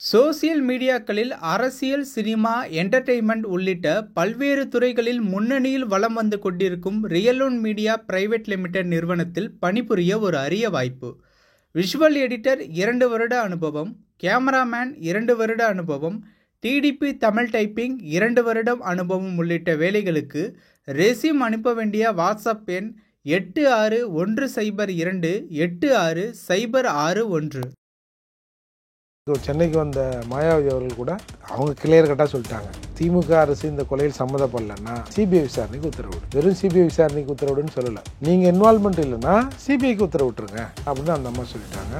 Social மீடியாக்களில் அரசியல், cinema, entertainment உள்ளிட்ட பல்வேறு துறைகளில் முன்னணியில் வலம் வந்து கொண்டிருக்கும் real one media private limited நிறுவனத்தில் பணிபுரிய ஒரு அரிய வாய்ப்பு. விஷுவல் எடிட்டர் 2 வருட அனுபவம், கேமராமேன் 2 வருட அனுபவம், டிடிபி தமிழ் டைப்பிங் 2 வருடம் அனுபவம் உள்ளிட்ட வேலைகளுக்கு ரெஸ்யூம் அனுப்ப வேண்டிய வாட்ஸ்அப் எண் 8610286061. சென்னைக்கு வந்த மாயாவதி அவர்கள் கூட அவங்க கிளியர் கட்டாக சொல்லிட்டாங்க, திமுக அரசு இந்த கொலையில் சம்மந்தப்படலன்னா சிபிஐ விசாரணைக்கு உத்தரவிடு. வெறும் சிபிஐ விசாரணைக்கு உத்தரவிடுன்னு சொல்லலை, நீங்கள் இன்வால்மெண்ட் இல்லைன்னா சிபிஐக்கு உத்தரவிட்டுருங்க அப்படின்னு அந்த அம்மா சொல்லிட்டாங்க.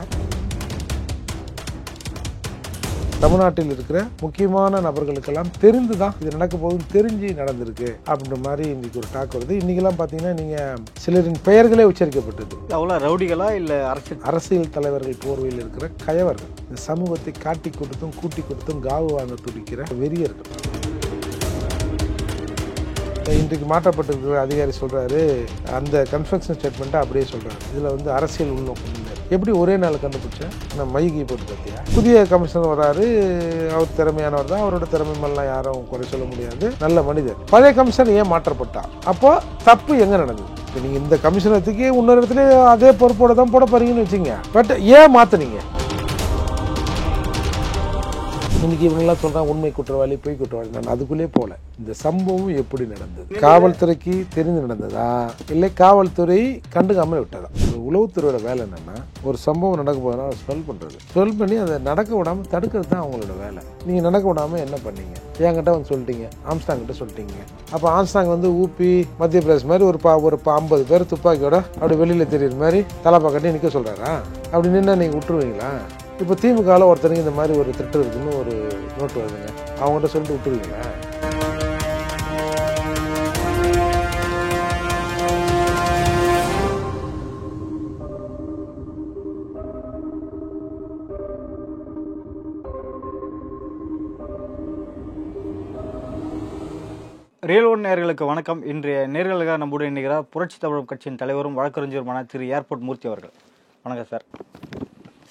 தமிழ்நாட்டில் இருக்கிற முக்கியமான நபர்களுக்கெல்லாம் தெரிந்து தான் இது நடக்க போகுதுன்னு தெரிஞ்சு நடந்திருக்கு அப்படின்ற மாதிரி இன்னைக்கு ஒரு டாக் வருது. இன்னைக்கெல்லாம் பார்த்தீங்கன்னா நீங்கள் சிலரின் பெயர்களே உச்சரிக்கப்பட்டது. அவ்வளோ ரவுடிகளா இல்லை அரசியல் தலைவர்கள் போர்வையில் இருக்கிற கயவர்கள், இந்த சமூகத்தை காட்டி கொடுத்தும் கூட்டி கொடுத்தும் காவு வாங்க துடிக்கிற வெறியர்கள். இன்றைக்கு மாற்றப்பட்டிருக்கிற அதிகாரி சொல்றாரு, அந்த கன்ஃபெக்ஷன் ஸ்டேட்மெண்ட்டை அப்படியே சொல்றாரு, இதுல வந்து அரசியல் உள்நோக்கம் இல்லை. எப்படி ஒரே நாள் கண்டுபிடிச்சேன்? நான் மைகி போட்டு பார்த்தியா? புதிய கமிஷனர் வராரு, அவர் திறமையானவர் தான், அவரோட திறமை மேலாம் யாரும் குறை சொல்ல முடியாது, நல்ல மனிதர். பழைய கமிஷனர் ஏன் மாற்றப்பட்டா? அப்போ தப்பு எங்க நடந்தது? இப்போ நீங்க இந்த கமிஷனத்துக்கு இன்னொரு இடத்துல அதே பொறுப்போட தான் போட போறீங்கன்னு வச்சுங்க, பட் ஏன் மாத்தினீங்க? இன்னைக்கு இவங்கெல்லாம் சொல்றாங்க உண்மை குற்றவாளி பொய் குற்றவாளி. நான் அதுக்குள்ளே போல. இந்த சம்பவம் எப்படி நடந்தது? காவல்துறைக்கு தெரிந்து நடந்ததா இல்லை காவல்துறை கண்டுக்காமல் விட்டதா? உளவுத்துறையோட வேலை என்னன்னா, ஒரு சம்பவம் நடக்க போதுனா ஸ்மெல் பண்றது, ஸ்மெல் பண்ணி அதை நடக்க விடாம தடுக்கிறது தான் அவங்களோட வேலை. நீங்க நடக்க விடாம என்ன பண்ணீங்க? என்கிட்ட வந்து சொல்லிட்டீங்க, ஆம்ஸ்டாங் கிட்ட சொல்லிட்டீங்க. அப்ப ஆம்ஸ்டாங் வந்து ஊபி மத்திய பிரதேச மாதிரி ஒரு 50 பேர் துப்பாக்கியோட அப்படி வெளியில தெரியுற மாதிரி தலைப்பா கட்டி நிக்க சொல்றாரா? அப்படி நின்னா நீங்க விட்டுருவீங்களா? இப்போ திமுகவில் ஒருத்தருக்கு இந்த மாதிரி ஒரு திட்டம் இருக்குன்னு ஒரு நோட்டு வருதுங்க, அவங்ககிட்ட சொல்லிட்டு விட்டுருவீங்களா? ரியல் ஒன் நேயர்களுக்கு வணக்கம். இன்றைய நேயர்களுக்காக நம்முடைய இணைகிறார் புரட்சி தமிழ் கட்சியின் தலைவரும் வழக்கறிஞருமான திரு ஏர்போர்ட் மூர்த்தி அவர்கள். வணக்கம் சார்.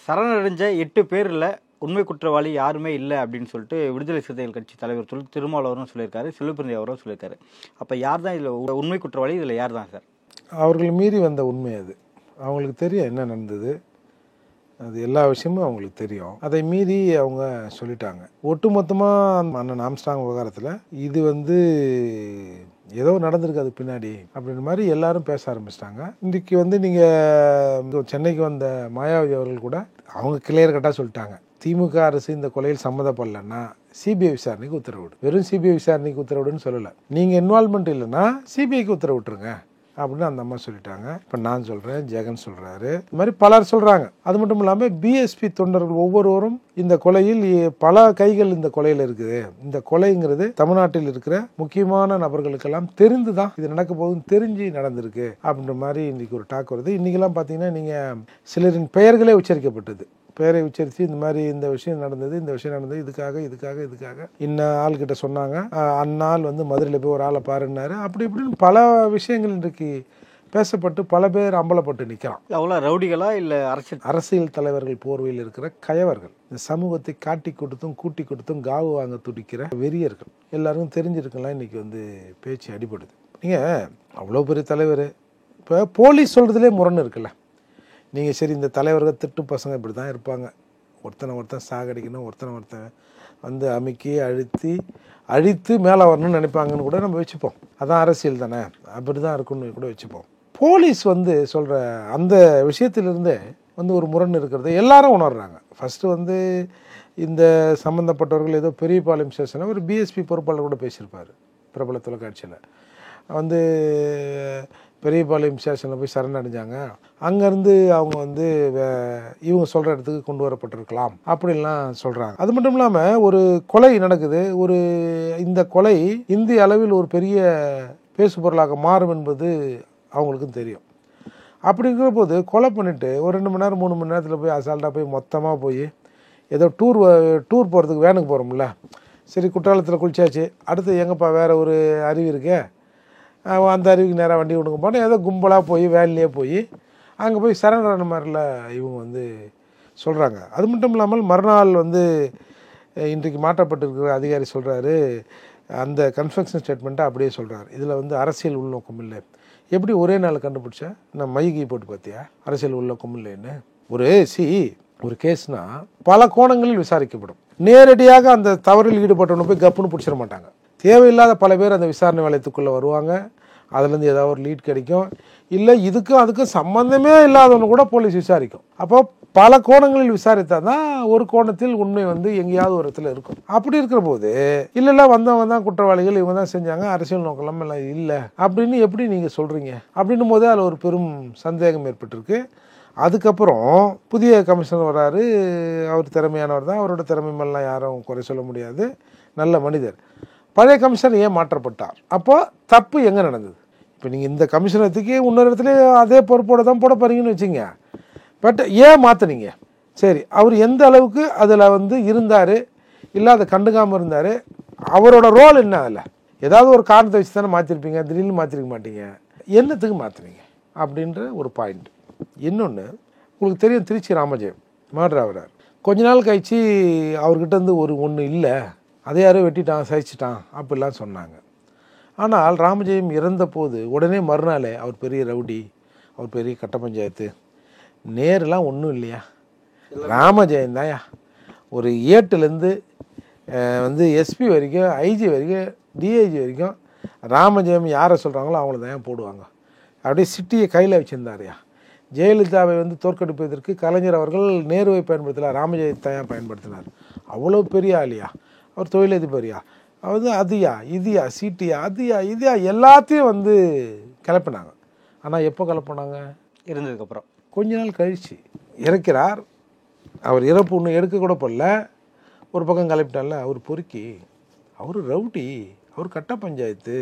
சரணடைஞ்ச 8 பேரில் உண்மை குற்றவாளி யாருமே இல்லை அப்படின்னு சொல்லிட்டு விடுதலை சிறுத்தைகள் கட்சி தலைவர் திருமாவளவரும் சொல்லியிருக்காரு, செல்வப்பிரந்தி அவரும் சொல்லியிருக்காரு. அப்போ யார் தான் இதில் உண்மை குற்றவாளி? இதில் யார் தான் சார்? அவர்கள் மீறி வந்த உண்மை அது. அவங்களுக்கு தெரியும் என்ன நடந்தது, அது எல்லா விஷயமும் அவங்களுக்கு தெரியும். அதை மீறி அவங்க சொல்லிட்டாங்க. ஒட்டுமொத்தமாக அண்ணன் ஆம்ஸ்டாங் விவகாரத்தில் இது வந்து ஏதோ நடந்திருக்கு அது பின்னாடி அப்படின்ற மாதிரி எல்லாரும் பேச ஆரம்பிச்சிட்டாங்க. இன்றைக்கு வந்து நீங்கள் சென்னைக்கு வந்த மாயாவதி அவர்கள் கூட அவங்க கிளியர் கட்டாக சொல்லிட்டாங்க, திமுக அரசு இந்த கொலையில் சம்மந்தப்படலன்னா சிபிஐ விசாரணைக்கு உத்தரவிடு. வெறும் சிபிஐ விசாரணைக்கு உத்தரவிடுன்னு சொல்லலை, நீங்கள் இன்வால்மெண்ட் இல்லைன்னா சிபிஐக்கு உத்தரவிட்டுருங்க அப்படின்னு அந்த அம்மா சொல்லிட்டாங்க. இப்போ நான் சொல்கிறேன், ஜெகன் சொல்கிறாரு, இது மாதிரி பலர் சொல்கிறாங்க. அது மட்டும் இல்லாமல் பிஎஸ்பி தொண்டர்கள் ஒவ்வொருவரும் இந்த கொலையில் பல கைகள் இந்த கொலையில் இருக்குது. இந்த கொலைங்கிறது தமிழ்நாட்டில் இருக்கிற முக்கியமான நபர்களுக்கெல்லாம் தெரிந்து தான் இது நடக்க போகுதுன்னு தெரிஞ்சு நடந்திருக்கு அப்படின்ற மாதிரி இன்னைக்கு ஒரு டாக் வருது. இன்னைக்கெல்லாம் பார்த்தீங்கன்னா நீங்கள் சிலரின் பெயர்களே உச்சரிக்கப்பட்டது. பெயரை உச்சரித்து இந்த மாதிரி இந்த விஷயம் நடந்தது, இந்த விஷயம் நடந்தது, இதுக்காக இன்ன ஆள்கிட்ட சொன்னாங்க, அந்நாள் வந்து மதுரையில் போய் ஒரு ஆளை பாருன்னாரு, அப்படி இப்படின்னு பல விஷயங்கள் இன்றைக்கு பேசப்பட்டு பல பேர் அம்பலப்பட்டு நிற்கிறான். அவ்வளோ ரவுடிகளா இல்லை அரசியல் தலைவர்கள் போர்வையில் இருக்கிற கயவர்கள், இந்த சமூகத்தை காட்டி கொடுத்தும் கூட்டி கொடுத்தும் காவு வாங்க துடிக்கிற வெறியர்கள். எல்லாருக்கும் தெரிஞ்சிருக்கலாம் இன்னைக்கு வந்து பேச்சு அடிபடுது. நீங்கள் அவ்வளோ பெரிய தலைவர், இப்போ போலீஸ் சொல்கிறதுலே முரண் இருக்குல்ல. நீங்கள் சரி இந்த தலைவர்கள் திட்டு பசங்க இப்படி தான் இருப்பாங்க, ஒருத்தன் சாகடிக்கணும், ஒருத்தன் வந்து அமுக்கி அழித்து மேலே வரணும்னு நினைப்பாங்கன்னு கூட நம்ம வச்சுப்போம். அதான் அரசியல் தானே, அப்படி தான் இருக்குன்னு கூட வச்சுப்போம். போலீஸ் வந்து சொல்கிற அந்த விஷயத்திலிருந்தே வந்து ஒரு முரண் இருக்கிறது எல்லாரும் உணர்றாங்க. ஃபஸ்ட்டு வந்து இந்த சம்மந்தப்பட்டவர்கள் ஏதோ பெரியபாளையம் ஸ்டேஷனில் ஒரு பிஎஸ்பி பொறுப்பாளர் கூட பேசியிருப்பார் பிரபல தொலைக்காட்சியில். வந்து பெரியபாளையம் ஸ்டேஷனில் போய் சரணடைஞ்சாங்க, அங்கேருந்து அவங்க வந்து இவங்க சொல்கிற இடத்துக்கு கொண்டு வரப்பட்டிருக்கலாம் அப்படின்லாம் சொல்கிறாங்க. அது மட்டும் இல்லாமல் ஒரு கொலை நடக்குது, இந்த கொலை இந்திய அளவில் ஒரு பெரிய பேசு பொருளாக மாறும் என்பது அவங்களுக்கும் தெரியும். அப்படி இருக்கிற போது கொலை பண்ணிவிட்டு ஒரு 2 மணி நேரம் 3 மணி நேரத்தில் போய் அசால்ட்டாக போய் மொத்தமாக போய் ஏதோ டூர் போகிறதுக்கு வேனுக்கு போகிறோம்ல, சரி குற்றாலத்தில் குளிச்சாச்சு, அடுத்து எங்கப்பா வேறு ஒரு அருவி இருக்கே, அந்த அருவிக்கு நேராக வண்டி விடுங்க போனால் ஏதோ கும்பலாக போய் வேன்லேயே போய் அங்கே போய் சரணடைன மாதிரில இவங்க வந்து சொல்கிறாங்க. அது மட்டும் இல்லாமல் மறுநாள் வந்து இன்றைக்கு மாற்றப்பட்டிருக்கிற அதிகாரி சொல்கிறாரு, அந்த கன்ஃபெக்ஷன் ஸ்டேட்மெண்ட்டை அப்படியே சொல்கிறார். இதில் வந்து அரசியல் உள்நோக்கம் இல்லை. எப்படி ஒரே நாள் கண்டுபிடிச்சா? நான் மைகி போட்டு பார்த்தியா அரசியல் உள்நோக்கம் இல்லைன்னு? ஒரு கேஸ்னால் பல கோணங்களில் விசாரிக்கப்படும். நேரடியாக அந்த தவறில் ஈடுபட்டவனை போய் கப்புன்னு பிடிச்சிட மாட்டாங்க. தேவையில்லாத பல பேர் அந்த விசாரணை வளையத்துக்குள்ளே வருவாங்க. அதுலேருந்து ஏதாவது ஒரு லீட் கிடைக்கும். இல்லை இதுக்கும் அதுக்கும் சம்மந்தமே இல்லாதவனு கூட போலீஸ் விசாரிக்கும். அப்போ பல கோணங்களில் விசாரித்தா தான் ஒரு கோணத்தில் உண்மை வந்து எங்கேயாவது ஒரு இடத்துல இருக்கும். அப்படி இருக்கிற போது இல்லைல்ல வந்தவங்க தான் குற்றவாளிகள், இவங்க தான் செஞ்சாங்க, அரசியல் நோக்கம் எல்லாம் இல்லை அப்படின்னு எப்படி நீங்கள் சொல்கிறீங்க அப்படின்னும் போது அதில் ஒரு பெரும் சந்தேகம் ஏற்பட்டிருக்கு. அதுக்கப்புறம் புதிய கமிஷனர் வராரு. அவர் திறமையானவர் தான். அவரோட திறமை மேலாம் யாரும் குறை சொல்ல முடியாது, நல்ல மனிதர். பழைய கமிஷனர் ஏன் மாற்றப்பட்டார்? அப்போ தப்பு எங்கே நடந்தது? இப்போ நீங்கள் இந்த கமிஷனத்துக்கு இன்னொரு இடத்துல அதே பொறுப்போடு தான் போட போகிறீங்கன்னு வச்சுங்க. பட் ஏன் மாற்றினீங்க? சரி, அவர் எந்த அளவுக்கு அதில் வந்து இருந்தார், இல்லை அதை கண்டுக்காமல் இருந்தார், அவரோட ரோல் என்ன? அதில் ஏதாவது ஒரு காரணத்தை வச்சு தானே மாற்றிருப்பீங்க, திடீர்னு மாற்றிருக்க மாட்டீங்க. என்னத்துக்கு மாற்றினீங்க அப்படின்ற ஒரு பாயிண்ட். இன்னொன்று, உங்களுக்கு தெரியும் திருச்சி ராமஜெயம் மர்டர் ஆகிறார். கொஞ்ச நாள் கழிச்சு அவர்கிட்ட இருந்து ஒன்று இல்லை, அதை யாரோ வெட்டிட்டான் சகிச்சிட்டான் அப்படிலாம் சொன்னாங்க. ஆனால் ராமஜெயம் இறந்த போது உடனே மறுநாளே அவர் பெரிய ரவுடி, அவர் பெரிய கட்ட பஞ்சாயத்து, நேரெலாம் ஒன்றும் இல்லையா, ராமஜெயம் தாயா. ஒரு ஏட்டுலேருந்து வந்து எஸ்பி வரைக்கும், ஐஜி வரைக்கும், டிஐஜி வரைக்கும் ராமஜெயம் யாரை சொல்கிறாங்களோ அவங்கள தான் போடுவாங்க. அப்படியே சிட்டியை கையில் வச்சுருந்தாருயா. ஜெயலலிதாவை வந்து தோற்கடிப்பதற்கு கலைஞர் அவர்கள் நேருவை பயன்படுத்தலாம், ராமஜெயத்தை தான் பயன்படுத்தினார். அவ்வளோ பெரிய ஆளியா அவர், தொழிலதிபரியா, அதாவது அதுயா இதுயா சீட்டியா அதுயா இதுயா எல்லாத்தையும் வந்து கிளப்பினாங்க. ஆனால் எப்போ கிளப்பினாங்க? இருந்ததுக்கப்புறம் கொஞ்ச நாள் கழித்து இறக்கிறார். அவர் இறப்பு ஒன்று எடுக்க கூட போடல, ஒரு பக்கம் கிளப்பிட்டால. அவர் பொறுக்கி, அவர் ரவுடி, அவர் கட்ட பஞ்சாயத்து,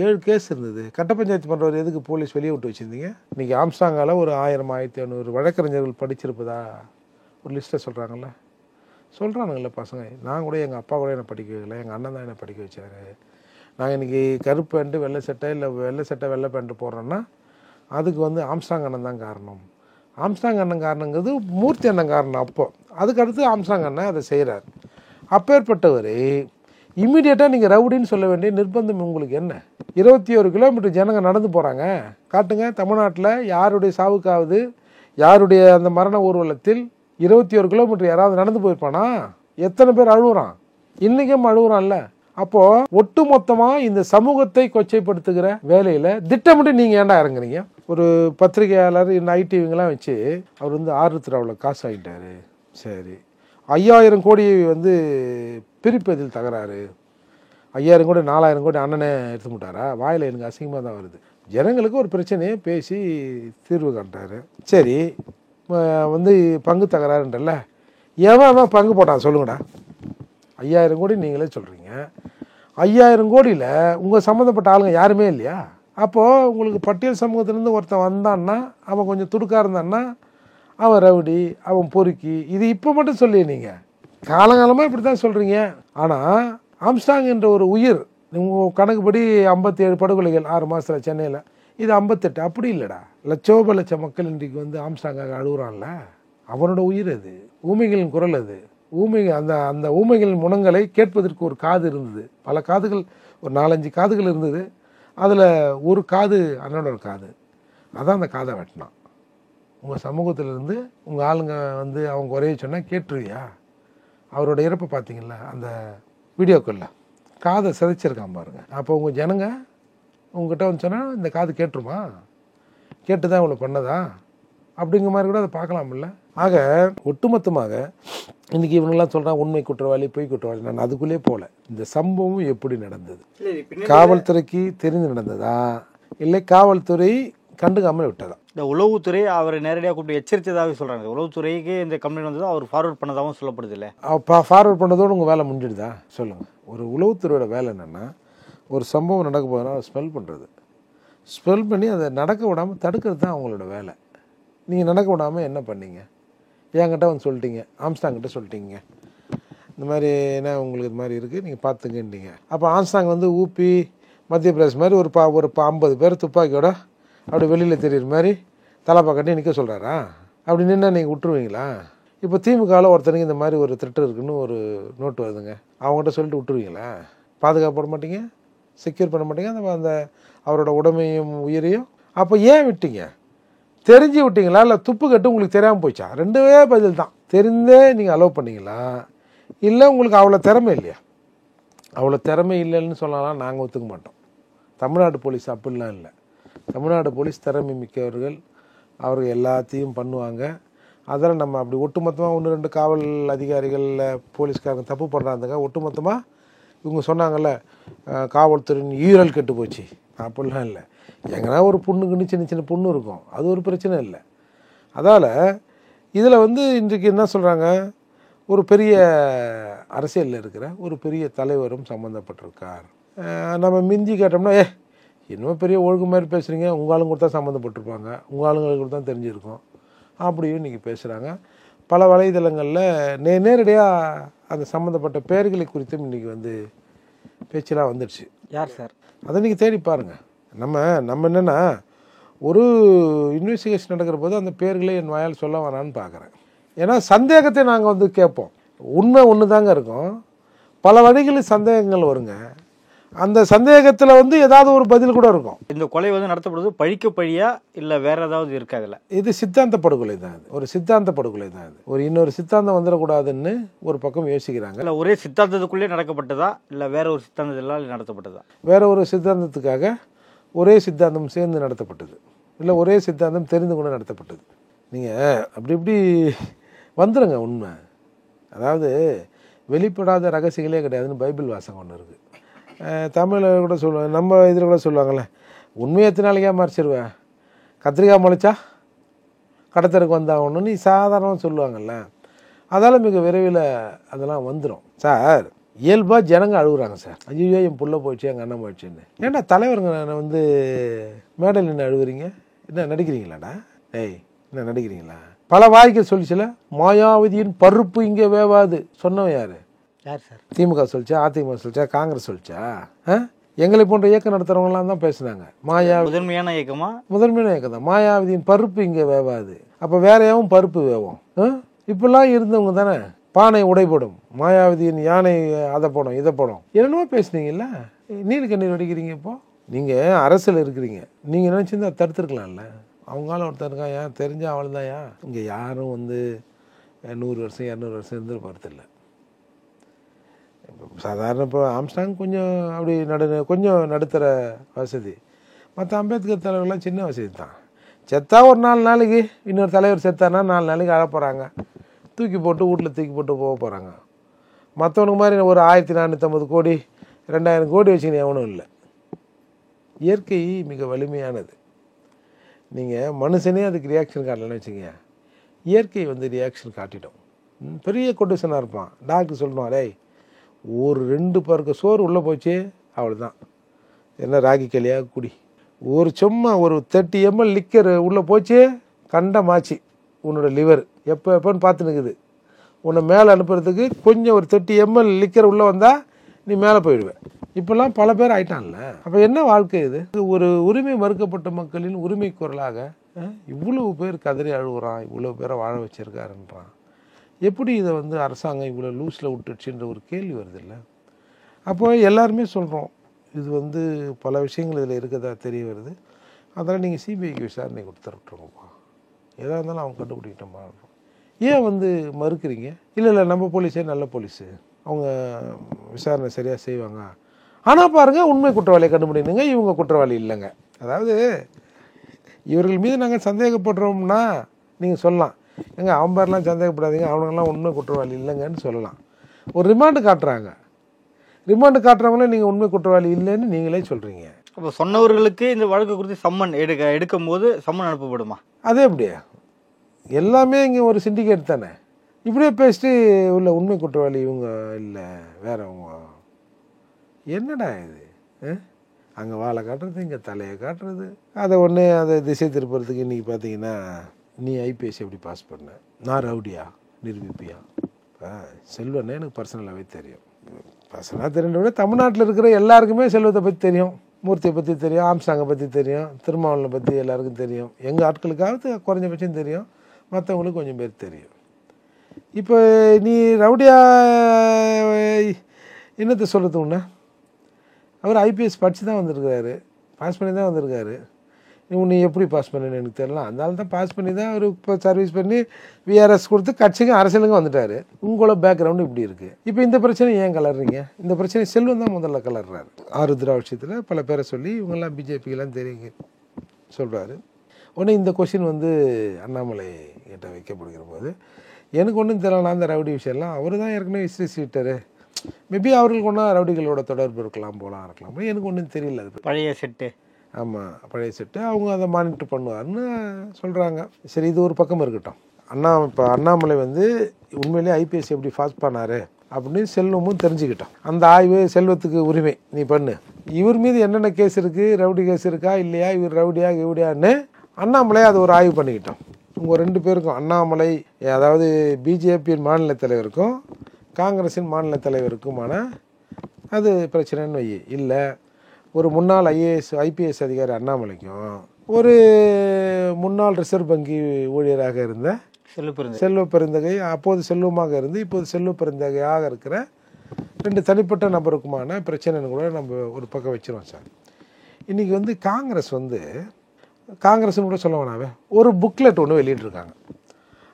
7 கேஸ் இருந்தது. கட்ட பஞ்சாயத்து பண்ணுறவர் எதுக்கு போலீஸ் வெளியே விட்டு வச்சுருந்தீங்க? இன்றைக்கி ஆம்ஸ்டாங்கால் ஒரு 1000 1500 வழக்கறிஞர்கள் படிச்சிருப்பதா ஒரு லிஸ்ட்டை சொல்கிறானுங்கள பசங்க. நான் கூட எங்கள் அப்பா கூட என்னை படிக்க வைக்கல, எங்கள் அண்ணன் தான் என்னை படிக்க வச்சாரு. நாங்கள் இன்றைக்கி கருப்பு பேண்ட்டு வெள்ளை சட்டை, இல்லை வெள்ளை சட்டை வெள்ளை பேண்ட்டு போடுறோன்னா அதுக்கு வந்து ஆம்ஸ்டாங் அண்ணன் தான் காரணம். ஆம்ஸ்டாங் அண்ணன் காரணங்கிறது மூர்த்தி அண்ணன் காரணம். அப்போ அதுக்கடுத்து ஆம்ஸ்டாங் அண்ணன் அதை செய்கிறார். அப்பேற்பட்டவர் இம்மிடியேட்டாக நீங்கள் ரவுடின்னு சொல்ல வேண்டிய நிர்பந்தம் உங்களுக்கு என்ன? 21 கிலோமீட்டர் ஜனங்க நடந்து போகிறாங்க. காட்டுங்க, தமிழ்நாட்டில் யாருடைய சாவுக்காவது, யாருடைய அந்த மரண ஊர்வலத்தில் 21 கிலோமீட்டர் யாராவது நடந்து போயிருப்பானா? எத்தனை பேர் அழுகுறான்? இன்றைக்கும் அழுகுறான்ல. அப்போது ஒட்டு மொத்தமாக இந்த சமூகத்தை கொச்சைப்படுத்துகிற வேலையில் திட்டமிட்டு நீங்கள் ஏன்டா இறங்குறீங்க? ஒரு பத்திரிகையாளர் இந்த ஐடிவிங்கெல்லாம் வச்சு அவர் வந்து ஆர்வத்தில் காசு ஆகிட்டார். சரி, 5000 கோடி வந்து பிரிப்பதில் தகராறு. 5000 கோடி 4000 கோடி அண்ணனே எடுத்து முட்டாரா? வாயில் எனக்கு அசிங்கமாக தான் வருது. ஜனங்களுக்கு ஒரு பிரச்சனையை பேசி தீர்வு காண்றாரு. சரி, வந்து பங்கு தகராறுன்றல, எவன் பங்கு போட்டான் சொல்லுங்கடா? 5000 கோடி நீங்களே சொல்கிறீங்க. 5000 கோடியில் உங்கள் சம்மந்தப்பட்ட ஆளுங்க யாருமே இல்லையா? அப்போது உங்களுக்கு பட்டியல் சமூகத்திலேருந்து ஒருத்தன் வந்தான்னா, அவன் கொஞ்சம் துடுக்காக இருந்தான்னா அவன் ரவுடி, அவன் பொறுக்கி, இது இப்போ மட்டும் சொல்லி நீங்கள் காலங்காலமாக இப்படி தான் சொல்கிறீங்க. ஆனால் ஆம்ஸ்டாங் என்ற ஒரு உயிர், உங்கள் கணக்குப்படி 57 படுகொலைகள் 6 மாதத்தில் சென்னையில், இது 58. அப்படி இல்லைடா, லட்ச மக்கள் இன்றைக்கு வந்து ஆம்ஸ்டாங்காக அழுகுறான்ல, அவனோட உயிர் அது, ஊமைகளின் குரல் அது. அந்த ஊமைகளின் முனங்களை கேட்பதற்கு ஒரு காது இருந்தது, பல காதுகள், ஒரு 4-5 காதுகள் இருந்தது. அதில் ஒரு காது அண்ணனோட காது, அதான் அந்த காதை வெட்டினான். உங்கள் சமூகத்திலேருந்து உங்கள் ஆளுங்க வந்து அவங்க குறைய சொன்னால் கேட்டுருவியா? அவரோட இறப்பை பார்த்தீங்களா அந்த வீடியோக்குள்ள, காதை சிதைச்சிருக்கான் பாருங்க. அப்போ உங்கள் ஜனங்க உங்ககிட்ட வந்து சொன்னால் இந்த காது கேட்டுருமா? கேட்டு தான் இவ்வளோ பண்ணதா அப்படிங்கிற மாதிரி கூட அதை பார்க்கலாம்ல. ஆக ஒட்டுமொத்தமாக இன்றைக்கி இவங்கெல்லாம் சொல்கிறான் உண்மை குற்றவாளி பொய் குற்றவாளி. நான் அதுக்குள்ளே போகல. இந்த சம்பவம் எப்படி நடந்தது? காவல்துறைக்கு தெரிந்து நடந்ததா, இல்லை காவல்துறை கண்டுக்காமல் விட்டதா? இந்த உளவுத்துறை அவரை நேரடியாக கூப்பிட்டு எச்சரித்ததாகவே சொல்கிறாங்க. உளவுத்துறைக்கு இந்த கம்ப்ளைண்ட் வந்ததும் அவர் ஃபார்வர்ட் பண்ணதாகவும் சொல்லப்படுது இல்லை? ஃபார்வர்ட் பண்ணதோடு உங்கள் வேலை முடிஞ்சிடுதா? சொல்லுங்கள். ஒரு உளவுத்துறையோட வேலை என்னென்னா, ஒரு சம்பவம் நடக்க போதுனா ஸ்மெல் பண்ணுறது, ஸ்மெல் பண்ணி அதை நடக்க விடாமல் தடுக்கிறது தான் அவங்களோட வேலை. நீங்கள் நடக்க விடாமல் என்ன பண்ணீங்க? என்கிட்ட வந்து சொல்லிட்டீங்க, ஆம்ஸ்டாங்கிட்ட சொல்லிட்டீங்க, இந்த மாதிரி என்ன உங்களுக்கு இது மாதிரி இருக்குது நீங்கள் பார்த்துங்கன்றீங்க. அப்போ ஆம்ஸ்டாங் வந்து ஊபி மத்திய பிரதேஷ் மாதிரி ஒரு 50 பேர் துப்பாக்கியோட அப்படி வெளியில் தெரியுற மாதிரி தலைப்பா கட்டி நிற்க சொல்கிறாரா? அப்படி நின்னா நீங்கள் விட்டுருவீங்களா? இப்போ திமுகவில் ஒருத்தனுக்கு இந்த மாதிரி ஒரு த்ரெட்டு இருக்குன்னு ஒரு நோட்டு வருதுங்க, அவங்ககிட்ட சொல்லிட்டு விட்டுருவீங்களா? பாதுகாப்பு பண்ண மாட்டீங்க, செக்யூர் பண்ண மாட்டீங்க அந்த அவரோட உடமையும் உயிரையும். அப்போ ஏன் விட்டீங்க? தெரிஞ்சு விட்டீங்களா இல்லை துப்பு கட்டு உங்களுக்கு தெரியாமல் போச்சா? ரெண்டுவே பதில் தான். தெரிந்தே நீங்கள் அலோவ் பண்ணீங்களா இல்லை உங்களுக்கு அவ்வளோ திறமை இல்லையா? அவ்வளோ திறமை இல்லைன்னு சொல்லலாம், நாங்கள் ஒத்துக்க மாட்டோம். தமிழ்நாடு போலீஸ் அப்படிலாம் இல்லை. தமிழ்நாடு போலீஸ் திறமை மிக்கவர்கள், அவர்கள் எல்லாத்தையும் பண்ணுவாங்க. அதெல்லாம் நம்ம அப்படி ஒட்டுமொத்தமாக 1-2 காவல் அதிகாரிகள் போலீஸ்காரங்க தப்பு பண்ணுறாங்க, ஒட்டுமொத்தமாக இவங்க சொன்னாங்கல்ல காவல்துறையின் ஈரல் கெட்டு போச்சு, அப்படிலாம் இல்லை. எங்கன்னா ஒரு புண்ணுக்குன்னு சின்ன சின்ன புண்ணு இருக்கும், அது ஒரு பிரச்சனை இல்லை. அதால் இதில் இன்றைக்கு என்ன சொல்கிறாங்க, ஒரு பெரிய அரசியலில் இருக்கிற ஒரு பெரிய தலைவரும் சம்மந்தப்பட்டிருக்கார். நம்ம மிஞ்சி கேட்டோம்னா இன்னும் பெரிய ஒழுங்கு மாதிரி பேசுகிறீங்க, உங்கள் ஆளுங்க கூட தான் சம்மந்தப்பட்டிருப்பாங்க, உங்கள் ஆளுங்களுக்கு கூட தான் தெரிஞ்சிருக்கும் அப்படியும் இன்றைக்கி பேசுகிறாங்க. பல வலைதளங்களில் நேரடியாக அந்த சம்மந்தப்பட்ட பெயர்களை குறித்தும் இன்றைக்கி பேச்செல்லாம் வந்துடுச்சு. யார் சார் அதை நீங்கள் தேடி பாருங்கள். நம்ம என்னென்னா ஒரு இன்வெஸ்டிகேஷன் நடக்கிற போது அந்த பேர்களை என் வாயால் சொல்ல வேணான்னு பார்க்குறேன். ஏன்னா சந்தேகத்தை நாங்கள் கேட்போம், உண்மை ஒன்று தாங்க இருக்கும், பல வழிகளில் சந்தேகங்கள் வருங்க. அந்த சந்தேகத்தில் ஏதாவது ஒரு பதில் கூட இருக்கும். இந்த கொலை நடத்தப்படுவது பழிக்க பழியா இல்லை வேற ஏதாவது இருக்கா? இதில் இது சித்தாந்த படுகொலை தான், அது ஒரு சித்தாந்த படுகொலை தான். அது ஒரு இன்னொரு சித்தாந்தம் வந்துடக்கூடாதுன்னு ஒரு பக்கம் யோசிக்கிறாங்க. இல்லை ஒரே சித்தாந்தத்துக்குள்ளே நடக்கப்பட்டதா இல்லை வேற ஒரு சித்தாந்தத்தில் நடத்தப்பட்டதா? வேற ஒரு சித்தாந்தத்துக்காக ஒரே சித்தாந்தம் சேர்ந்து நடத்தப்பட்டது, இல்லை ஒரே சித்தாந்தம் தெரிந்து கொண்டு நடத்தப்பட்டது. நீங்கள் அப்படி இப்படி வந்துடுங்க உண்மை. அதாவது வெளிப்படாத ரகசியங்களே கிடையாதுன்னு பைபிள் வாசகம் ஒன்று இருக்குது. தமிழில் கூட சொல்லுவாங்க, நம்ம இதில் கூட சொல்லுவாங்கள்ல, உண்மையை எத்தனை நாளைக்கா மறைச்சிருவேன், கத்திரிக்காய் முளைச்சா கடத்தருக்கு வந்தாகணும்னு நீ சாதாரணமாக சொல்லுவாங்கள்ல. அதால் மிக விரைவில் அதெல்லாம் வந்துடும் சார். இயல்பாக ஜனங்க அழுகுறாங்க சார், ஐயோ என் புள்ள போயிடுச்சு, எங்கள் அண்ணன் போயிடுச்சுன்னு. ஏன்டா தலைவருங்க மேடையில் என்ன அழுகுறீங்க? என்ன நடிக்கிறீங்களாடா? என்ன நடிக்கிறீங்களா? பல வாய்க்கு சொல்லிச்சுல, மாயாவதியின் பருப்பு இங்கே வேவாது சொன்னவன் யார்? யார் சார்? திமுக சொல்லிச்சா, அதிமுக சொல்லிச்சா, காங்கிரஸ் சொல்லிச்சா? எங்களை போன்ற இயக்கம் நடத்துறவங்களாம் தான் பேசுனாங்க. முதன்மையான இயக்கமா? முதன்மையான இயக்கம் தான். மாயாவதியின் பருப்பு இங்கே வேவாது, அப்போ வேற யாவும் பருப்பு வேவும். இப்பெல்லாம் இருந்தவங்க தானே. பானை உடைபடும், மாயாவதியின் யானை அதை போடும் இதை போடும், என்னென்னமோ பேசுனீங்கல்ல. நீர் கண்ணீர் வடிக்கிறீங்க. இப்போ நீங்கள் அரசியல் இருக்கிறீங்க, நீங்கள் நினச்சிருந்தா தடுத்துருக்கலாம்ல. அவங்களால ஒருத்தர் இருக்கா, ஏன் தெரிஞ்சா அவள் தான். ஏன் இங்கே யாரும் 100 வருஷம் 200 வருஷம் இருந்து போகிறதில்ல. சாதாரண இப்போ ஆம்ஸ்டாங் கொஞ்சம் அப்படி கொஞ்சம் நடுத்தர வசதி, மற்ற அம்பேத்கர் தலைவர்கள்லாம் சின்ன வசதி தான். செத்தா ஒரு 4 நாளைக்கு, இன்னொரு தலைவர் செத்தானா 4 நாளைக்கு அழ போகிறாங்க, தூக்கி போட்டு வீட்டில் தூக்கி போட்டு போக போகிறாங்க. மற்றவனுக்கு மாதிரி ஒரு 1450 கோடி 2000 கோடி வச்சுக்கின்னு எவனும் இல்லை. இயற்கை மிக வலிமையானது. நீங்கள் மனுஷனே அதுக்கு ரியாக்ஷன் காட்டலன்னு வச்சுங்க, இயற்கை ரியாக்ஷன் காட்டிடும். பெரிய கொட்டேஷனாக இருப்பான், டாக்டர் சொல்லுவான், டேய் ஒரு 2 பருக்கு சோறு உள்ளே போச்சு அவ்வளோதான், என்ன ராகி களியாக குடி. ஒரு சும்மா ஒரு 30 ml லிக்கர் உள்ளே போச்சு, கண்டமாச்சு உன்னோட லிவர் எப்போன்னு பார்த்து நிற்குது. உன்னை மேலே அனுப்புறதுக்கு கொஞ்சம் ஒரு 30 ml லிக்கர் உள்ளே வந்தால் நீ மேலே போயிடுவேன். இப்போல்லாம் பல பேர் ஆயிட்டான்ல. அப்போ என்ன வாழ்க்கை இது? ஒரு உரிமை மறுக்கப்பட்ட மக்களின் உரிமை குரலாக இவ்வளவு பேர் கதறி அழுகுறான், இவ்வளோ பேரை வாழ வச்சிருக்காருன்றான். எப்படி இதை அரசாங்கம் இவ்வளோ லூஸில் விட்டுடுச்சுன்ற ஒரு கேள்வி வருது இல்லை? அப்போ எல்லாருமே சொல்கிறோம், இது பல விஷயங்கள் இதில் இருக்கதா தெரிய வருது. அதெல்லாம் நீங்கள் சிபிஐக்கு விசாரணை கொடுத்துருக்குறோங்கப்பா, எதாக இருந்தாலும் அவங்க கண்டுபிடிக்கிட்டோமா. ஏன் மறுக்கிறீங்க? இல்லை நம்ம போலீஸே நல்ல போலீஸு, அவங்க விசாரணை சரியாக செய்வாங்க. ஆனால் பாருங்கள், உண்மை குற்றவாளியை கண்டுபிடிங்க, இவங்க குற்றவாளி இல்லைங்க. அதாவது இவர்கள் மீது நாங்கள் சந்தேகப்படுறோம்னா நீங்கள் சொல்லலாம், எங்க அவன் பேரெலாம் சந்தேகப்படாதீங்க, அவனுங்கெல்லாம் உண்மை குற்றவாளி இல்லைங்கன்னு சொல்லலாம். ஒரு ரிமாண்டு காட்டுறாங்க, ரிமாண்டு காட்டுறவங்களே நீங்கள் உண்மை குற்றவாளி இல்லைன்னு நீங்களே சொல்கிறீங்க. அப்போ சொன்னவர்களுக்கு இந்த வழக்கு குறித்து சம்மன் எடுக்கும் போது சம்மன் அனுப்பப்படுமா? அதே அப்படியே எல்லாமே இங்கே ஒரு சிண்டிகேட் தானே. இப்படியே பேசிட்டு உள்ள உண்மை குற்றவாளி இவங்க இல்லை வேறவங்க. என்னடா இது? அங்கே வாழை காட்டுறது, இங்கே தலையை காட்டுறது, அதை அதை திசை திருப்புறதுக்கு. இன்றைக்கி பார்த்தீங்கன்னா, நீ ஐபிஎஸ் எப்படி பாஸ் பண்ண, நான் ரவுடியா நிரூபிப்பியா? செல்வன்னு எனக்கு பர்சனலாகவே தெரியும். பர்சனலாக தெரிஞ்ச விட தமிழ்நாட்டில் இருக்கிற எல்லாருக்குமே செல்வத்தை பற்றி தெரியும், மூர்த்தியை பற்றி தெரியும், ஆம்ஸ்டாங்கை பற்றி தெரியும், திருமாவளவனை பற்றி எல்லாருக்கும் தெரியும். எங்கள் ஆட்களுக்காவது குறைஞ்சபட்சம் தெரியும், மற்றவங்களுக்கு கொஞ்சம் பேர் தெரியும். இப்போ நீ ரவுடியா என்னத்தை சொல்கிறது ஒன்று? அவர் ஐபிஎஸ் படித்து தான் வந்திருக்காரு, பாஸ் பண்ணி தான் வந்திருக்காரு. நீ எப்படி பாஸ் பண்ணேன்னு எனக்கு தெரியல. அதனால தான் பாஸ் பண்ணி தான் அவர் இப்போ சர்வீஸ் பண்ணி விஆர்எஸ் கொடுத்து கட்சிக்கு அரசியலுங்க வந்துட்டார். உங்களோட பேக்ரவுண்டு இப்படி இருக்குது. இப்போ இந்த பிரச்சனை ஏன் கலர்றீங்க? இந்த பிரச்சனை செல்வம் தான் முதல்ல கலர்றாரு. ஆருத்ரா விஷயத்தில் பல பேரை சொல்லி இவங்கெல்லாம் பிஜேபிக்கெல்லாம் தெரியுங்க சொல்கிறாரு. உடனே இந்த கொஷின் வந்து அண்ணாமலை கிட்ட வைக்கப்படுகிற போது எனக்கு ஒன்றும் தெரியல. அந்த ரவுடி விஷயம்லாம் அவர் தான் ஏற்கனவே ஹிஸ்ட்ரி சீட்டரு, மேபி அவர்களுக்கு ஒன்றா ரவுடிகளோட தொடர்பு இருக்கலாம், போலாம் இருக்கலாம், எனக்கு ஒன்றும் தெரியல. அது பழைய செட்டு. ஆமாம், பழைய செட்டு. அவங்க அதை மானிட்டர் பண்ணுவார்னு சொல்கிறாங்க. சரி, இது ஒரு பக்கம் இருக்கட்டும். இப்போ அண்ணாமலை வந்து உண்மையிலேயே ஐபிஎஸ் எப்படி பாஸ் பண்ணார் அப்படின்னு செல்வமும் தெரிஞ்சுக்கிட்டோம். அந்த ஆய்வு செல்வத்துக்கு உரிமை, நீ பண்ணு. இவர் மீது என்னென்ன கேஸ் இருக்குது, ரவுடி கேஸ் இருக்கா இல்லையா, இவர் ரவுடியா எவுடியான்னு அண்ணாமலை அது ஒரு ஆய்வு பண்ணிக்கிட்டோம். உங்கள் 2 பேருக்கும், அண்ணாமலை அதாவது பிஜேபியின் மாநில தலைவருக்கும் காங்கிரஸின் மாநில தலைவருக்குமான அது பிரச்சனைன்னு வை. இல்லை, ஒரு முன்னாள் ஐபிஎஸ் அதிகாரி அண்ணாமலைக்கும் ஒரு முன்னாள் ரிசர்வ் வங்கி ஊழியராக இருந்த செல்வ பெருந்தகை, அப்போது செல்வமாக இருந்து இப்போது செல்வ பெருந்தகையாக இருக்கிற 2 தனிப்பட்ட நபருக்குமான பிரச்சனைன்னு கூட நம்ம ஒரு பக்கம் வச்சிருவோம் சார். இன்றைக்கி வந்து காங்கிரஸ்னு கூட சொல்ல வேணாவே, ஒரு புக்லெட் ஒன்று வெளியிட்ருக்காங்க.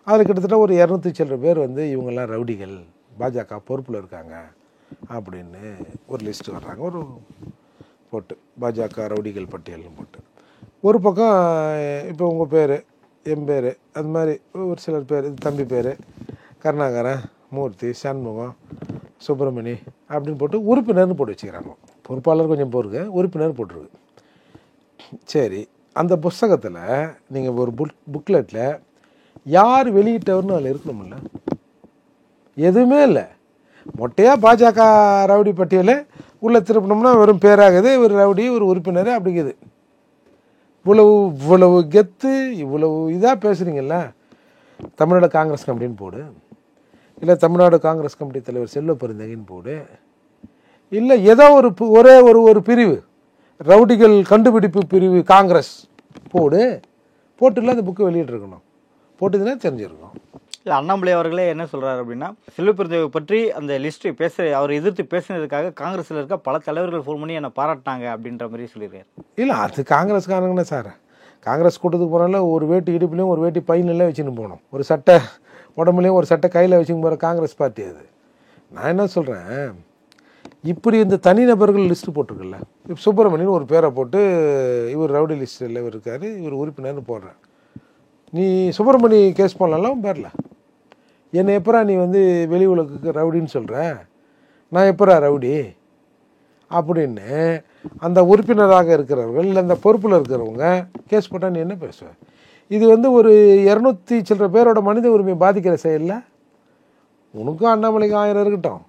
அதில் கிட்டத்தட்ட ஒரு 200 சில்லற பேர் வந்து இவங்கெல்லாம் ரவுடிகள், பாஜக பொறுப்பில் இருக்காங்க அப்படின்னு ஒரு லிஸ்ட்டு வர்றாங்க. ஒரு போட்டு பாஜக ரவுடிகள் பட்டியல்னு போட்டு ஒரு பக்கம் இப்போ உங்கள் பேர், என் பேர், அது மாதிரி ஒரு சிலர் பேர், தம்பி பேர், கருணாகரன், மூர்த்தி, சண்முகம், சுப்பிரமணி அப்படின்னு போட்டு உறுப்பினர்னு போட்டு வச்சுக்கிறாங்க. பொறுப்பாளர் கொஞ்சம் போருக்கு, உறுப்பினர் போட்டிருக்கு. சரி, அந்த புஸ்தகத்தில் நீங்கள் ஒரு புக்லெட்டில் யார் வெளியிட்டவர்னு அதில் இருக்கணுமில்ல? எதுவுமே இல்லை. மொட்டையாக பாஜக ரவுடி பட்டியல் உள்ளே திருப்பினோம்னா வெறும் பேராகுது, ஒரு ரவுடி ஒரு உறுப்பினர் அப்படிங்குது. இவ்வளவு கெத்து, இவ்வளவு இதாக பேசுகிறீங்கல்ல. தமிழ்நாடு காங்கிரஸ் கமிட்டின்னு போடு, இல்லை தமிழ்நாடு காங்கிரஸ் கமிட்டி தலைவர் செல்வ பெருந்தகைன்னு போடு, இல்லை ஏதோ ஒரே ஒரு பிரிவு, ரவுடிகள் கண்டுபிடிப்பு பிரிவு காங்கிரஸ் போட்டுல அந்த புக்கு வெளியிட்டிருக்கணும். போட்டுதுன்னா தெரிஞ்சிருக்கும். இல்லை, அண்ணாமலை அவர்களே என்ன சொல்கிறாரு அப்படின்னா, செல்வ பெருந்தகை பற்றி அந்த லிஸ்ட்டு அவர் எதிர்த்து பேசுனதுக்காக காங்கிரஸில் இருக்க பல தலைவர்கள் ஃபோன் பண்ணி என்னை பாராட்டினாங்க அப்படின்ற மாதிரி சொல்லியிருக்காரு. இல்லை, அது காங்கிரஸ்காரங்கண்ணே சார். காங்கிரஸ் கூட்டத்துக்கு போனால ஒரு வேட்டி இடுப்புலையும் ஒரு வேட்டி பையனில் வச்சுன்னு போகணும், ஒரு சட்டை உடம்புலையும் ஒரு சட்டை கையில் வச்சுன்னு போகிற காங்கிரஸ் பார்ட்டி அது. நான் என்ன சொல்கிறேன், இப்படி இந்த தனிநபர்கள் லிஸ்ட்டு போட்டிருக்குல்ல, இப்போ சுப்பிரமணியன் ஒரு பேரை போட்டு இவர் ரவுடி லிஸ்ட்டில் இருக்கார், இவர் உறுப்பினர்னு போடுறேன். நீ சுப்பிரமணி கேஸ் பண்ணலாம் பேரில், என்னை எப்பரா நீ வந்து வெளி உலகுக்கு ரவுடின்னு சொல்கிற, நான் எப்பரா ரவுடி அப்படின்னு அந்த உறுப்பினராக இருக்கிறவர்கள் இல்லை அந்த பொறுப்பில் இருக்கிறவங்க கேஸ் போட்டால் நீ என்ன பேசுவ? இது வந்து ஒரு 200 சில்லற பேரோட மனித உரிமையை பாதிக்கிற செயலில் உனக்கும் அண்ணாமலைக்கும் 1000 இருக்கட்டும்,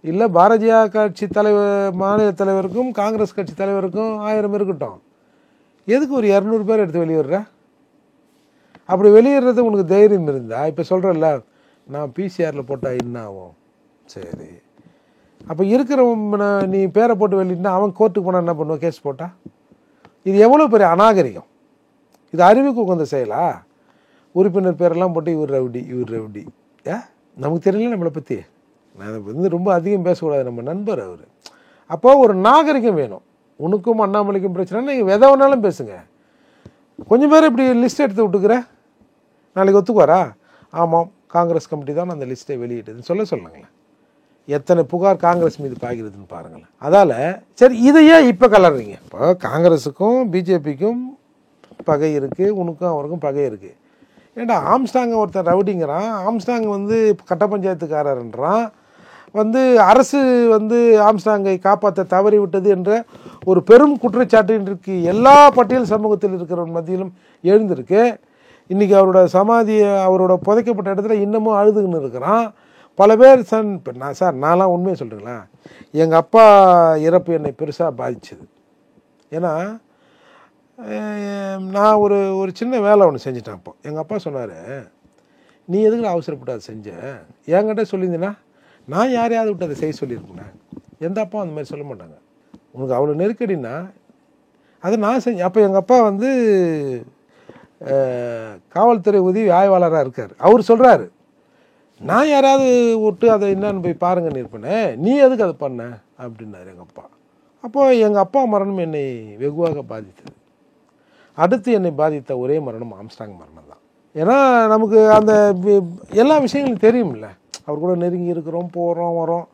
இல்லை பாரதிய கட்சி தலைவர் மாநில தலைவருக்கும் காங்கிரஸ் கட்சி தலைவருக்கும் 1000 இருக்கட்டும், எதுக்கு ஒரு 200 பேர் எடுத்து வெளியிடுற? அப்படி வெளியிடுறது உனக்கு தைரியம் இருந்தால் இப்போ சொல்கிறல்ல, நான் பிசிஆரில் போட்டால் என்ன ஆகும்? சரி, அப்போ இருக்கிறவன் நீ பேரை போட்டு வெளியிட்டா அவன் கோர்ட்டுக்கு போனால் என்ன பண்ணுவோம்? கேஸ் போட்டால் இது எவ்வளோ பெரிய அநாகரிகம்! இது அறிவுக்கு உகந்த செயலா? உறுப்பினர் பேரெல்லாம் போட்டு இவர் ரவுடி நமக்கு தெரியல நம்மளை பற்றி. நான் வந்து ரொம்ப அதிகம் பேசக்கூடாது, நம்ம நண்பர் அவர். அப்போ ஒரு நாகரிகம் வேணும். உனக்கும் அண்ணாமலைக்கும் பிரச்சனை, நீங்கள் எதை வேணாலும் பேசுங்க. கொஞ்சம் பேர் இப்படி லிஸ்ட் எடுத்து விட்டுக்கிற, நாளைக்கு ஒத்துக்குவாரா? ஆமாம், காங்கிரஸ் கமிட்டி தான் அந்த லிஸ்ட்டை வெளியிட்டதுன்னு சொல்லுங்களேன். எத்தனை புகார் காங்கிரஸ் மீது பாய்கிறதுன்னு பாருங்களேன். அதால் சரி, இதையே இப்போ கலர்றீங்க. இப்போ காங்கிரஸுக்கும் பிஜேபிக்கும் பகை இருக்குது, உனக்கும் அவருக்கும் பகை இருக்குது. ஏன்டா ஆம்ஸ்டாங்க ஒருத்தன் ரவுடிங்கிறான், ஆம்ஸ்டாங் வந்து கட்ட பஞ்சாயத்துக்காரன்றான், வந்து அரசு வந்து ஆம்ஸ்டாங்கை காப்பாற்ற தவறி விட்டது என்ற ஒரு பெரும் குற்றச்சாட்டு இன்றைக்கு எல்லா பட்டியல் சமூகத்தில் இருக்கிறவன் மத்தியிலும் எழுந்திருக்கு. இன்றைக்கி அவரோட சமாதியை அவரோட புதைக்கப்பட்ட இடத்துல இன்னமும் அழுதுன்னு இருக்கிறான். பல பேர் இப்போ நான்லாம் உண்மையை சொல்கிறீங்களா, எங்கள் அப்பா இறப்பு என்னை பெருசாக பாதிச்சது. ஏன்னா நான் ஒரு சின்ன வேலை ஒன்று செஞ்சிட்டேன். அப்போ எங்கள் அப்பா சொன்னார், நீ எதுக்கு அவசரப்பட்டு அதை செஞ்ச? என்கிட்ட சொல்லியிருந்தேன்னா நான் யாரையாவது விட்டு அதை செய்ய சொல்லியிருக்கேன். எந்த அப்பா அந்த மாதிரி சொல்ல மாட்டாங்க. உனக்கு அவ்வளோ நெருக்கடின்னா அதை நான் செஞ்சேன். அப்போ எங்கள் அப்பா வந்து காவல்துறை உதவி ஆய்வாளராக இருக்கார். அவர் சொல்கிறாரு, நான் யாராவது விட்டு அதை என்னன்னு போய் பாருங்கன்னு இருப்பேனே, நீ எதுக்கு அதை பண்ண அப்படின்னாரு எங்கள் அப்பா. அப்போது எங்கள் அப்பா மரணம் என்னை வெகுவாக பாதித்தது. அடுத்து என்னை பாதித்த ஒரே மரணம் ஆம்ஸ்ட்ராங் மரணம் தான். ஏன்னா நமக்கு அந்த எல்லா விஷயங்களும் தெரியும்ல, அவர் கூட நெருங்கி இருக்கிறோம், போகிறோம் வரோம்,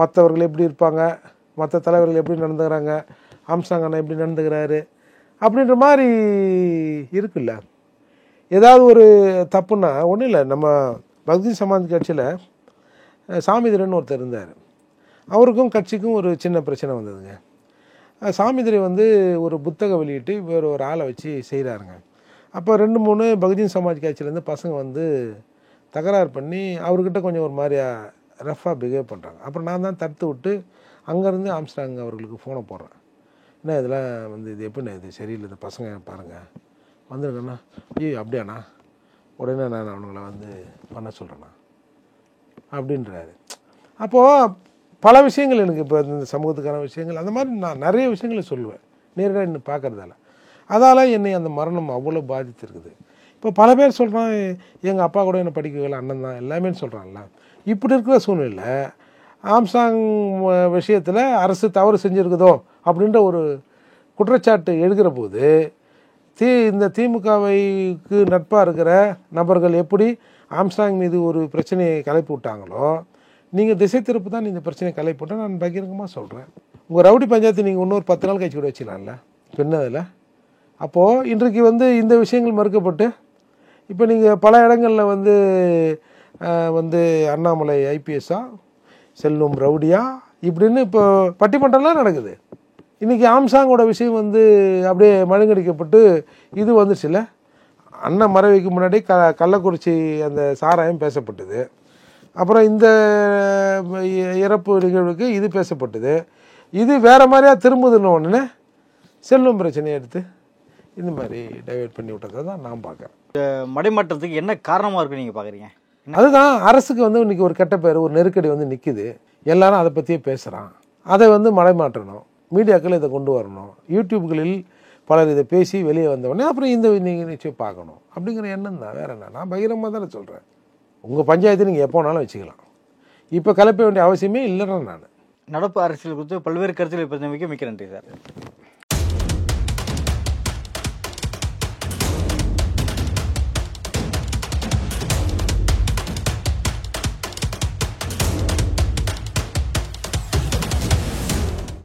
மற்றவர்கள் எப்படி இருப்பாங்க, மற்ற தலைவர்கள் எப்படி நடந்துக்கிறாங்க, ஆம்ஸ்ட்ராங் அண்ணா எப்படி நடந்துக்கிறாரு அப்படின்ற மாதிரி இருக்குல்ல. ஏதாவது ஒரு தப்புன்னா ஒன்றும் இல்லை, நம்ம பகுஜன் சமாஜ் கட்சியில் சாமிதுரைன்னு ஒருத்தர் இருந்தார். அவருக்கும் கட்சிக்கும் ஒரு சின்ன பிரச்சனை வந்ததுங்க. சாமிதுரை ஒரு புத்தக வெளியிட்டு வேறு ஒரு ஆளை வச்சு செய்கிறாருங்க. அப்போ 2-3 பகுஜன் சமாஜ் கட்சியிலேருந்து பசங்க தகராறு பண்ணி அவர்கிட்ட கொஞ்சம் ஒரு மாதிரியா ரஃபாக பிஹேவ் பண்ணுறாங்க. அப்புறம் நான் தான் தடுத்து விட்டு அங்கேருந்து ஆம்ஸ்ட்ராங் அவர்களுக்கு ஃபோனை போடுறேன். என்ன இதெல்லாம் இது எப்படிண்ணா, இது சரியில்லை, இந்த பசங்க பாருங்கள் வந்துருக்கண்ணா. ஐயோ அப்படியாண்ணா, உடனே நான் அவனுங்களை பண்ண சொல்கிறேண்ணா அப்படின்றாரு. அப்போது பல விஷயங்கள் எனக்கு இப்போ இந்த சமூகத்துக்கான விஷயங்கள் அந்த மாதிரி நான் நிறைய விஷயங்களை சொல்லுவேன் நேரடியாக இன்னும் பார்க்குறதால. அதால் என்னை அந்த மரணம் அவ்வளோ பாதித்திருக்குது. இப்போ பல பேர் சொல்கிறான், எங்கள் அப்பா கூட என்னை படிக்க வைக்கல, அண்ணன் தான் எல்லாமே சொல்கிறான்ல. இப்படி இருக்கிற சூழ்நிலை ஆம்ஸ்ட்ராங் விஷயத்தில் அரசு தவறு செஞ்சுருக்குதோ அப்படின்ற ஒரு குற்றச்சாட்டு எழுகிற போது இந்த திமுகவைக்கு நட்பாக இருக்கிற நபர்கள் எப்படி ஆம்ஸ்ட்ராங் மீது ஒரு பிரச்சனையை கலைப்பு விட்டாங்களோ, நீங்கள் திசை திருப்பு தான் இந்த பிரச்சனையை கலைப்பு விட்டால் நான் பகிரங்கமாக சொல்கிறேன். உங்கள் ரவுடி பஞ்சாயத்து நீங்கள் இன்னொரு 10 நாள் கழிச்சு கூட வச்சுக்கலாம்ல பின்னதில். அப்போது இன்றைக்கு இந்த விஷயங்கள் மறுக்கப்பட்டு இப்போ நீங்கள் பல இடங்களில் அண்ணாமலை ஐபிஎஸ்ஸா, செல்வம் ரவுடியா இப்படின்னு இப்போ பட்டிமன்றம்லாம் நடக்குது. இன்றைக்கி ஆம்ஸ்ட்ராங்கோட விஷயம் அப்படியே மழுங்கடிக்கப்பட்டு இது வந்துச்சுல்ல. அண்ணன் மறைவுக்கு முன்னாடி கள்ளக்குறிச்சி அந்த சாராயம் பேசப்பட்டது. அப்புறம் இந்த இறப்பு நிகழ்வுக்கு இது பேசப்பட்டது. இது வேறு மாதிரியா திரும்புதுன்னு ஒன்று செல்வம் பிரச்சனையை எடுத்து இந்த மாதிரி டைவெர்ட் பண்ணி விட்டதை தான் நான் பார்க்குறேன். மடைமாற்றத்துக்கு என்ன காரணமாக இருக்குது நீங்கள் பார்க்குறீங்க? அதுதான் அரசுக்கு இன்றைக்கி ஒரு கெட்ட பேர், ஒரு நெருக்கடி நிற்கிது. எல்லாரும் அதை பற்றியே பேசுகிறான். அதை மடைமாற்றணும், மீடியாக்கள் இதை கொண்டு வரணும், யூடியூப்களில் பலர் இதை பேசி வெளியே வந்தவொடனே அப்புறம் இந்த நீங்கள் நிச்சயம் பார்க்கணும் அப்படிங்கிற எண்ணம் தான். வேறு என்ன, நான் பகிரமாக தானே சொல்கிறேன். உங்கள் பஞ்சாயத்து நீங்கள் எப்போ வேணாலும் வச்சுக்கலாம், இப்போ கலப்ப வேண்டிய அவசியமே இல்லைன்னா. நான் நடப்பு அரசியல் குறித்து பல்வேறு கருத்துக்களை பற்றி மிக்க நன்றி சார்.